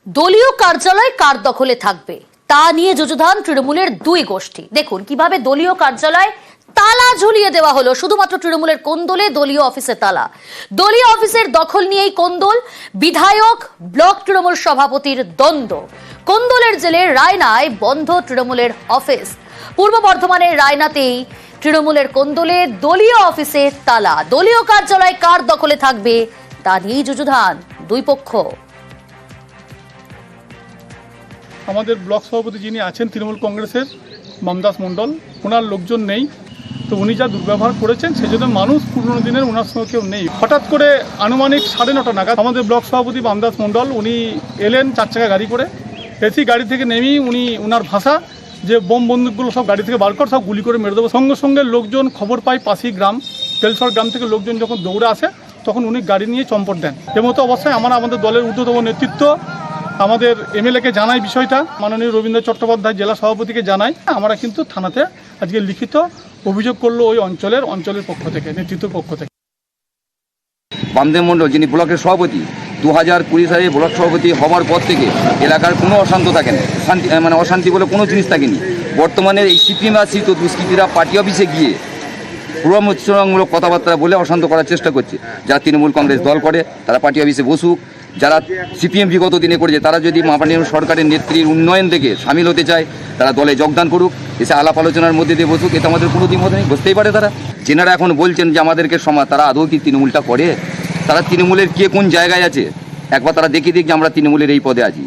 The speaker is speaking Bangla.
দলীয় কার্যালয় কার দখলে থাকবে তা নিয়ে যুযুধান তৃণমূলের দুই গোষ্ঠী। দেখুন কিভাবে দলীয় কার্যালয় তালা ঝুলিয়ে দেওয়া হলো। শুধুমাত্র তৃণমূলের কোন্দলে দলীয় অফিসে তালা। দলীয় অফিসের দখল নিয়েই কোন্দল, বিধায়ক ব্লক তৃণমূল সভাপতির দ্বন্দ্ব। কোন্দলের জেলের রায়নায় বন্ধ তৃণমূলের অফিস। পূর্ব বর্ধমানের রায়নাতেই তৃণমূলের কোন্দলে দলীয় অফিসে তালা। দলীয় কার্যালয় কার দখলে থাকবে তা নিয়েই যুযুধান দুই পক্ষ। আমাদের ব্লক সভাপতি যিনি আছেন তৃণমূল কংগ্রেসের মামদাস মণ্ডল, ওনার লোকজন নেই, তো উনি যা দুর্ব্যবহার করেছেন সেজন্য মানুষ পুরনো দিনের ওনার সঙ্গে কেউ নেই। হঠাৎ করে আনুমানিক 9:30 নাগাদ আমাদের ব্লক সভাপতি মামদাস মণ্ডল উনি এলেন 4 চাকা গাড়ি করে। এসি গাড়ি থেকে নেমেই উনি ওনার ভাষা যে বোম বন্দুকগুলো সব গাড়ি থেকে বার কর, সব গুলি করে মেরে দেবো। সঙ্গে সঙ্গে লোকজন খবর পায়, পাশেই গ্রাম তেলসর গ্রাম থেকে লোকজন যখন দৌড়ে আসে তখন উনি গাড়ি নিয়ে চম্পট দেন। এমতো অবস্থায় আমাদের দলের ঊর্ধ্বতম নেতৃত্ব আমাদের এমএলএকে জানাই বিষয়টা, মাননীয় রবীন্দ্র চট্টোপাধ্যায় জেলা সভাপতিকে জানাই। আমরা কিন্তু থানাতে আজকে লিখিত অভিযোগ করলো ওই অঞ্চলের পক্ষ থেকে, নেতৃত্বের পক্ষ থেকে। বামদেব মণ্ডল যিনি ব্লকের সভাপতি, 2020 সালে ব্লক সভাপতি হওয়ার পর থেকে এলাকার কোনো অশান্ত থাকে না, অশান্তি বলে কোনো জিনিস থাকেনি। বর্তমানে এই সিপিএম আশ্রিত দুষ্কৃতীরা পার্টি অফিসে গিয়ে প্রমোচনামূলক কথাবার্তা বলে অশান্ত করার চেষ্টা করছে। যারা তৃণমূল কংগ্রেস দল করে তারা পার্টি অফিসে বসুক, যারা সিপিএম বিগত দিনে করেছে তারা যদি মাননীয় সরকারের নেত্রীর উন্নয়ন থেকে সামিল হতে চায় তারা দলে যোগদান করুক, এসে আলাপ আলোচনার মধ্যে দিয়ে বসুক। এতে আমাদের কোনো দ্বিমত নেই, বসতেই পারে তারা। যেনারা এখন বলছেন যে আমাদেরকে সমাজ, তারা আদৌ কি তৃণমূলটা করে? তারা তৃণমূলের কে কোন জায়গায় আছে একবার তারা দেখিয়ে দিক যে আমরা তৃণমূলের এই পদে আছি।